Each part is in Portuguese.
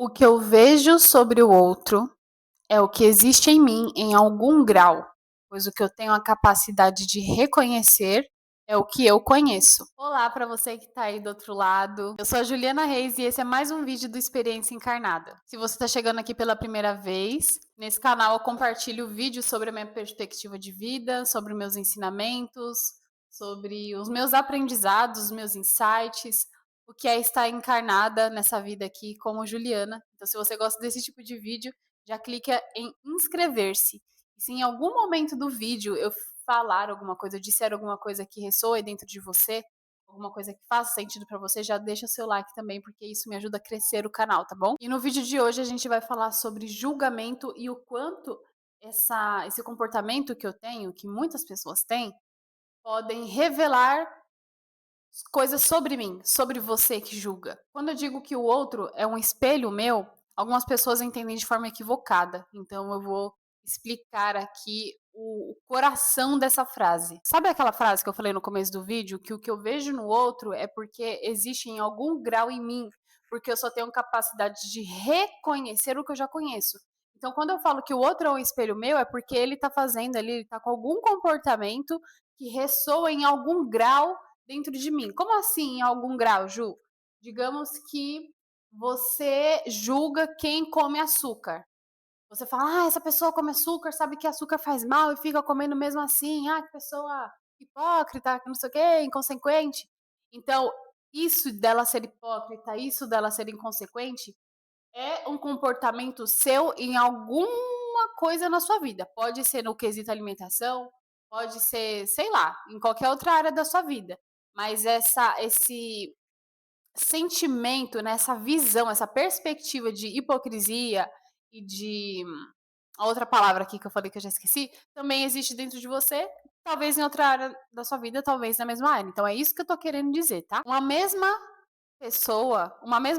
O que eu vejo sobre o outro é o que existe em mim em algum grau, pois o que eu tenho a capacidade de reconhecer é o que eu conheço. Olá para você que está aí do outro lado. Eu sou a Juliana Reis e esse é mais um vídeo do Experiência Encarnada. Se você está chegando aqui pela primeira vez, nesse canal eu compartilho vídeos sobre a minha perspectiva de vida, sobre meus ensinamentos, sobre os meus aprendizados, os meus insights, o que é estar encarnada nessa vida aqui como Juliana. Então, se você gosta desse tipo de vídeo, já clica em inscrever-se. E se em algum momento do vídeo eu falar alguma coisa, eu disser alguma coisa que ressoe dentro de você, alguma coisa que faça sentido para você, já deixa o seu like também, porque isso me ajuda a crescer o canal, tá bom? E no vídeo de hoje a gente vai falar sobre julgamento e o quanto esse comportamento que eu tenho, que muitas pessoas têm, podem revelar coisas sobre mim, sobre você que julga. Quando eu digo que o outro é um espelho meu, algumas pessoas entendem de forma equivocada. Então eu vou explicar aqui o coração dessa frase. Sabe aquela frase que eu falei no começo do vídeo, que o que eu vejo no outro é porque existe em algum grau em mim, porque eu só tenho capacidade de reconhecer o que eu já conheço. Então, quando eu falo que o outro é um espelho meu, é porque ele tá fazendo ali, ele tá com algum comportamento que ressoa em algum grau dentro de mim. Como assim, em algum grau, Ju? Digamos que você julga quem come açúcar. Você fala, essa pessoa come açúcar, sabe que açúcar faz mal e fica comendo mesmo assim. Que pessoa hipócrita, que não sei o quê, inconsequente. Então, isso dela ser hipócrita, isso dela ser inconsequente, é um comportamento seu em alguma coisa na sua vida. Pode ser no quesito alimentação, pode ser, sei lá, em qualquer outra área da sua vida. Mas esse sentimento, né, essa visão, essa perspectiva de hipocrisia e de a outra palavra aqui que eu falei que eu já esqueci, também existe dentro de você, talvez em outra área da sua vida, talvez na mesma área. Então é isso que eu tô querendo dizer, tá? Uma mesma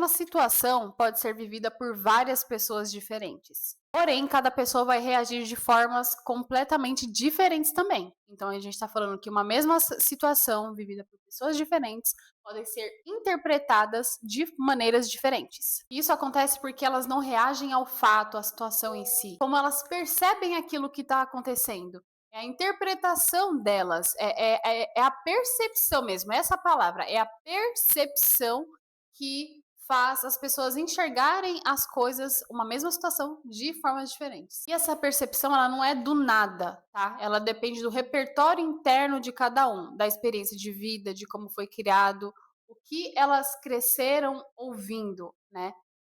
situação pode ser vivida por várias pessoas diferentes. Porém, cada pessoa vai reagir de formas completamente diferentes também. Então, a gente está falando que uma mesma situação vivida por pessoas diferentes podem ser interpretadas de maneiras diferentes. Isso acontece porque elas não reagem ao fato, à situação em si, como elas percebem aquilo que está acontecendo. É a interpretação delas, é a percepção mesmo, essa palavra, é a percepção que faz as pessoas enxergarem as coisas, uma mesma situação, de formas diferentes. E essa percepção, ela não é do nada, tá? Ela depende do repertório interno de cada um, da experiência de vida, de como foi criado, o que elas cresceram ouvindo, né?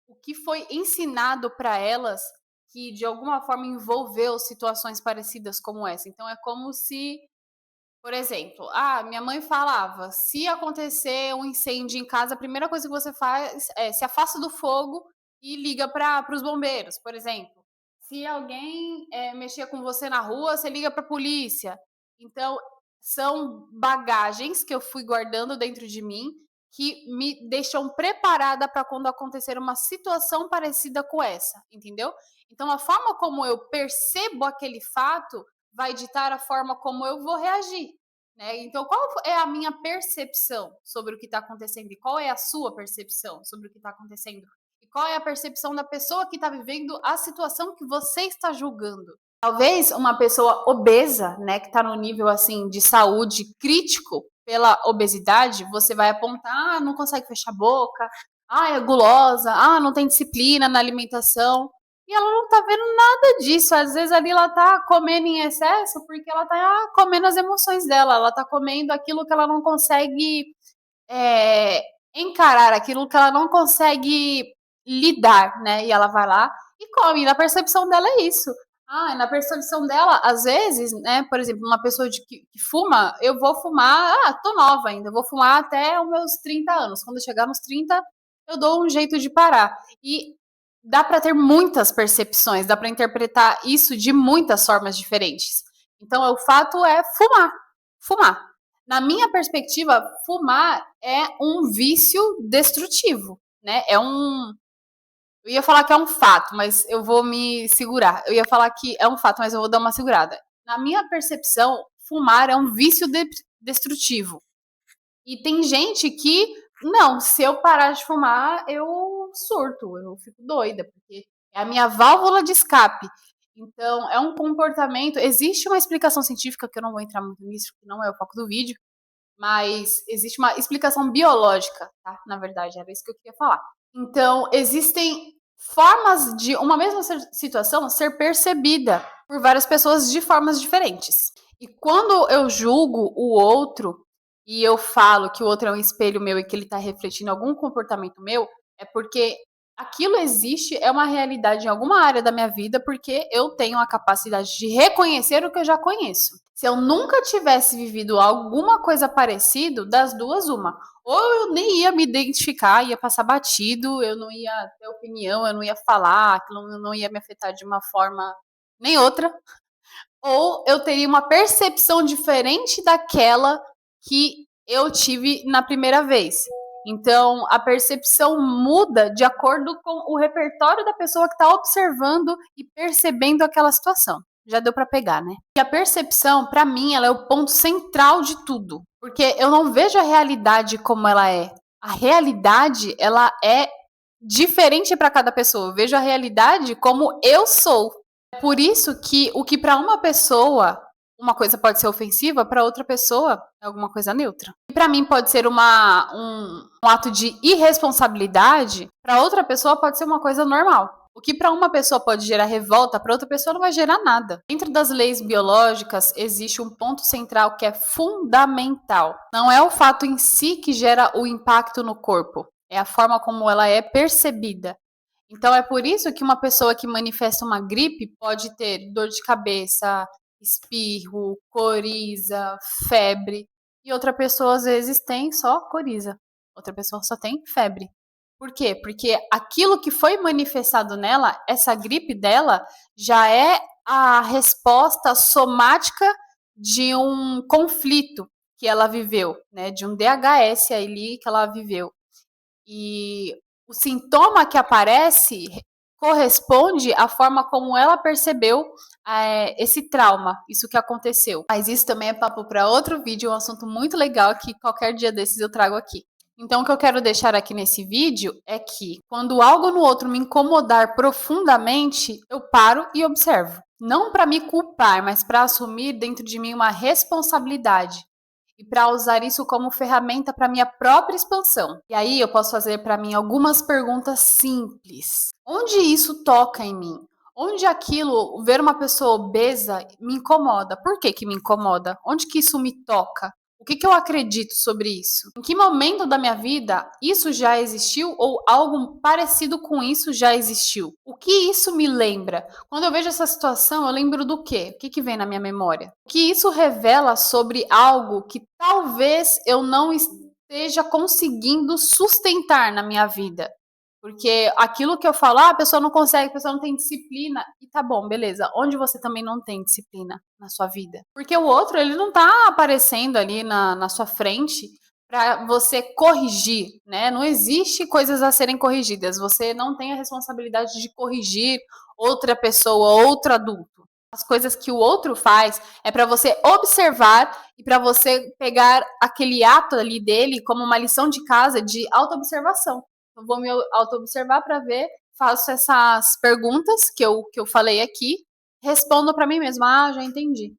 O que foi ensinado para elas que de alguma forma envolveu situações parecidas como essa. Então é como se, por exemplo, minha mãe falava: se acontecer um incêndio em casa, a primeira coisa que você faz é se afasta do fogo e liga para os bombeiros, por exemplo. Se alguém mexer com você na rua, você liga para a polícia. Então, são bagagens que eu fui guardando dentro de mim que me deixam preparada para quando acontecer uma situação parecida com essa, entendeu? Então, a forma como eu percebo aquele fato vai ditar a forma como eu vou reagir. Né? Então, qual é a minha percepção sobre o que está acontecendo? E qual é a sua percepção sobre o que está acontecendo? E qual é a percepção da pessoa que está vivendo a situação que você está julgando? Talvez uma pessoa obesa, né, que está no nível assim de saúde crítico pela obesidade, você vai apontar, não consegue fechar a boca, é gulosa, não tem disciplina na alimentação. E ela não tá vendo nada disso. Às vezes ali ela tá comendo em excesso porque ela tá comendo as emoções dela. Ela tá comendo aquilo que ela não consegue encarar, aquilo que ela não consegue lidar, né? E ela vai lá e come. E na percepção dela é isso. Na percepção dela, às vezes, né? Por exemplo, uma pessoa que fuma, eu vou fumar, tô nova ainda, eu vou fumar até os meus 30 anos. Quando eu chegar nos 30, eu dou um jeito de parar. E dá para ter muitas percepções, dá para interpretar isso de muitas formas diferentes. Então, o fato é fumar. Fumar. Na minha perspectiva, fumar é um vício destrutivo, né? Eu ia falar que é um fato, mas eu vou me segurar. Eu ia falar que é um fato, mas eu vou dar uma segurada. Na minha percepção, fumar é um vício destrutivo. E tem gente que, não, se eu parar de fumar, eu surto, eu fico doida, porque é a minha válvula de escape. Então, é um comportamento. Existe uma explicação científica, que eu não vou entrar muito nisso, que não é o foco do vídeo, mas existe uma explicação biológica, tá? Na verdade, era isso que eu queria falar. Então, existem formas de uma mesma situação ser percebida por várias pessoas de formas diferentes. E quando eu julgo o outro e eu falo que o outro é um espelho meu e que ele está refletindo algum comportamento meu, é porque aquilo existe, é uma realidade em alguma área da minha vida, porque eu tenho a capacidade de reconhecer o que eu já conheço. Se eu nunca tivesse vivido alguma coisa parecida, das duas, uma. Ou eu nem ia me identificar, ia passar batido, eu não ia ter opinião, eu não ia falar, aquilo não ia me afetar de uma forma nem outra. Ou eu teria uma percepção diferente daquela que eu tive na primeira vez. Então, a percepção muda de acordo com o repertório da pessoa que está observando e percebendo aquela situação. Já deu para pegar, né? E a percepção, para mim, ela é o ponto central de tudo, porque eu não vejo a realidade como ela é. A realidade, ela é diferente para cada pessoa. Eu vejo a realidade como eu sou. Por isso que o que para uma pessoa uma coisa pode ser ofensiva, para outra pessoa é alguma coisa neutra. E para mim pode ser um ato de irresponsabilidade, para outra pessoa pode ser uma coisa normal. O que para uma pessoa pode gerar revolta, para outra pessoa não vai gerar nada. Dentro das leis biológicas existe um ponto central que é fundamental. Não é o fato em si que gera o impacto no corpo, é a forma como ela é percebida. Então é por isso que uma pessoa que manifesta uma gripe pode ter dor de cabeça, espirro, coriza, febre, e outra pessoa às vezes tem só coriza, outra pessoa só tem febre. Por quê? Porque aquilo que foi manifestado nela, essa gripe dela, já é a resposta somática de um conflito que ela viveu, né? De um DHS ali que ela viveu. E o sintoma que aparece corresponde à forma como ela percebeu esse trauma, isso que aconteceu. Mas isso também é papo para outro vídeo, um assunto muito legal que qualquer dia desses eu trago aqui. Então, o que eu quero deixar aqui nesse vídeo é que, quando algo no outro me incomodar profundamente, eu paro e observo. Não para me culpar, mas para assumir dentro de mim uma responsabilidade e para usar isso como ferramenta para minha própria expansão. E aí eu posso fazer para mim algumas perguntas simples. Onde isso toca em mim? Onde aquilo, ver uma pessoa obesa, me incomoda? Por que que me incomoda? Onde que isso me toca? O que que eu acredito sobre isso? Em que momento da minha vida isso já existiu ou algo parecido com isso já existiu? O que isso me lembra? Quando eu vejo essa situação, eu lembro do quê? O que que vem na minha memória? O que isso revela sobre algo que talvez eu não esteja conseguindo sustentar na minha vida? Porque aquilo que eu falo, a pessoa não consegue, a pessoa não tem disciplina. E tá bom, beleza. Onde você também não tem disciplina na sua vida? Porque o outro, ele não tá aparecendo ali na sua frente para você corrigir, né? Não existe coisas a serem corrigidas. Você não tem a responsabilidade de corrigir outra pessoa, outro adulto. As coisas que o outro faz é para você observar e para você pegar aquele ato ali dele como uma lição de casa de autoobservação. Eu vou me auto-observar para ver, faço essas perguntas que eu falei aqui, respondo para mim mesma, já entendi.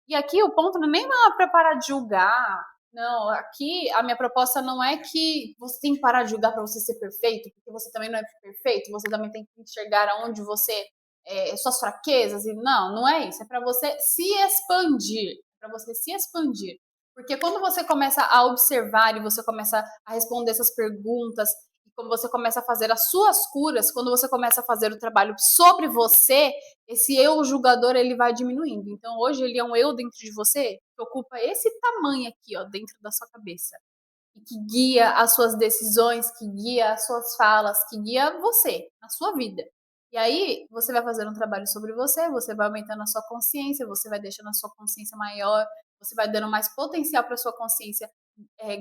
E aqui o ponto não é nem para parar de julgar, não, aqui a minha proposta não é que você tem que parar de julgar para você ser perfeito, porque você também não é perfeito, você também tem que enxergar aonde você, suas fraquezas, e não é isso, é para você se expandir, para você se expandir. Porque quando você começa a observar e você começa a responder essas perguntas quando você começa a fazer as suas curas, quando você começa a fazer o trabalho sobre você, esse eu julgador ele vai diminuindo. Então hoje ele é um eu dentro de você que ocupa esse tamanho aqui, ó, dentro da sua cabeça. E que guia as suas decisões, que guia as suas falas, que guia você, na sua vida. E aí, você vai fazer um trabalho sobre você vai aumentando a sua consciência, você vai deixando a sua consciência maior, você vai dando mais potencial para a sua consciência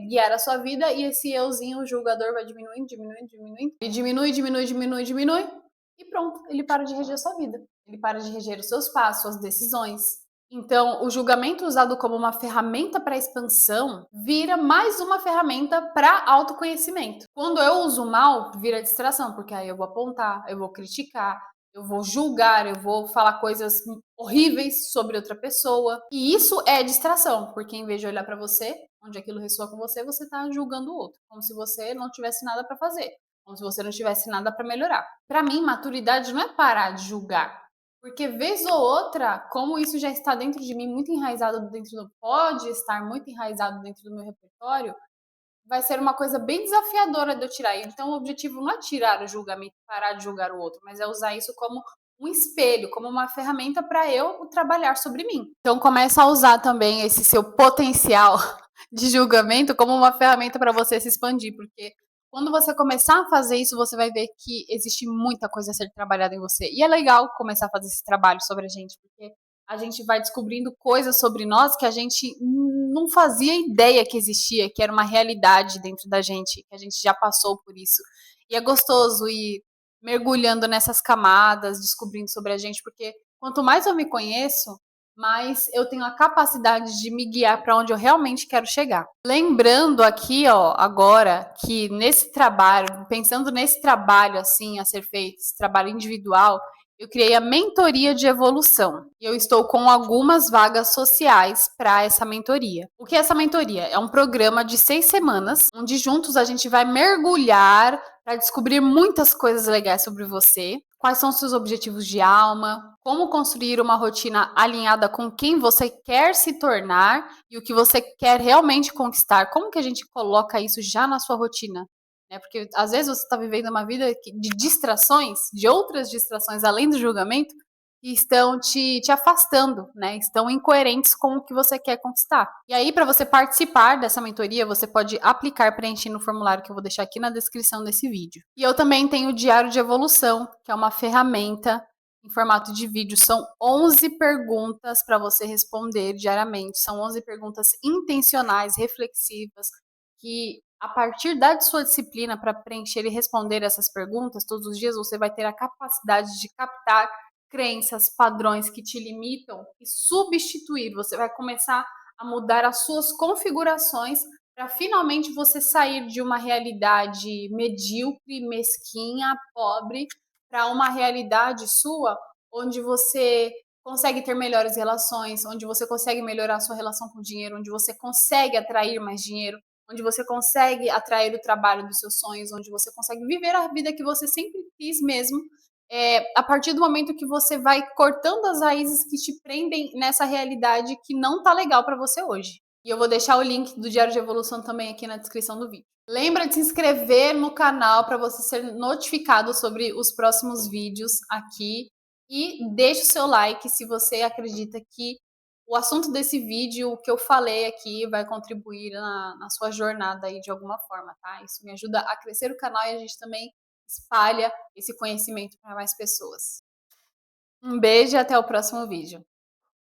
guiar a sua vida, e esse euzinho, o julgador, vai diminuindo, diminuindo, diminuindo. Ele diminui, diminui, diminui, diminui, e pronto, ele para de reger a sua vida. Ele para de reger os seus passos, suas decisões. Então, o julgamento usado como uma ferramenta para expansão vira mais uma ferramenta para autoconhecimento. Quando eu uso mal, vira distração, porque aí eu vou apontar, eu vou criticar, eu vou julgar, eu vou falar coisas horríveis sobre outra pessoa. E isso é distração, porque em vez de olhar para você, onde aquilo ressoa com você, você está julgando o outro, como se você não tivesse nada para fazer, como se você não tivesse nada para melhorar. Para mim, maturidade não é parar de julgar, porque vez ou outra, como isso já está dentro de mim, muito enraizado dentro do pode estar muito enraizado dentro do meu repertório, vai ser uma coisa bem desafiadora de eu tirar. Então, o objetivo não é tirar o julgamento, parar de julgar o outro, mas é usar isso como um espelho, como uma ferramenta para eu trabalhar sobre mim. Então, começa a usar também esse seu potencial de julgamento como uma ferramenta para você se expandir, porque quando você começar a fazer isso, você vai ver que existe muita coisa a ser trabalhada em você. E é legal começar a fazer esse trabalho sobre a gente, porque a gente vai descobrindo coisas sobre nós que a gente não fazia ideia que existia, que era uma realidade dentro da gente, que a gente já passou por isso. E é gostoso ir mergulhando nessas camadas, descobrindo sobre a gente, porque quanto mais eu me conheço, mais eu tenho a capacidade de me guiar para onde eu realmente quero chegar. Lembrando aqui, ó, agora que nesse trabalho, pensando nesse trabalho assim a ser feito, esse trabalho individual, eu criei a mentoria de evolução. E eu estou com algumas vagas sociais para essa mentoria. O que é essa mentoria? É um programa de 6 semanas, onde juntos a gente vai mergulhar para descobrir muitas coisas legais sobre você. Quais são os seus objetivos de alma? Como construir uma rotina alinhada com quem você quer se tornar e o que você quer realmente conquistar? Como que a gente coloca isso já na sua rotina? Né? Porque às vezes você está vivendo uma vida de distrações, de outras distrações além do julgamento, que estão te afastando, né? Estão incoerentes com o que você quer conquistar. E aí, para você participar dessa mentoria, você pode aplicar preenchendo o formulário que eu vou deixar aqui na descrição desse vídeo. E eu também tenho o Diário de Evolução, que é uma ferramenta em formato de vídeo. São 11 perguntas para você responder diariamente. São 11 perguntas intencionais, reflexivas, que a partir da sua disciplina para preencher e responder essas perguntas todos os dias, você vai ter a capacidade de captar crenças, padrões que te limitam e substituir. Você vai começar a mudar as suas configurações para finalmente você sair de uma realidade medíocre, mesquinha, pobre, para uma realidade sua onde você consegue ter melhores relações, onde você consegue melhorar a sua relação com o dinheiro, onde você consegue atrair mais dinheiro, onde você consegue atrair o trabalho dos seus sonhos, onde você consegue viver a vida que você sempre quis mesmo, a partir do momento que você vai cortando as raízes que te prendem nessa realidade que não tá legal para você hoje. E eu vou deixar o link do Diário de Evolução também aqui na descrição do vídeo. Lembra de se inscrever no canal para você ser notificado sobre os próximos vídeos aqui. E deixe o seu like se você acredita que o assunto desse vídeo, o que eu falei aqui, vai contribuir na sua jornada aí de alguma forma, tá? Isso me ajuda a crescer o canal e a gente também espalha esse conhecimento para mais pessoas. Um beijo e até o próximo vídeo.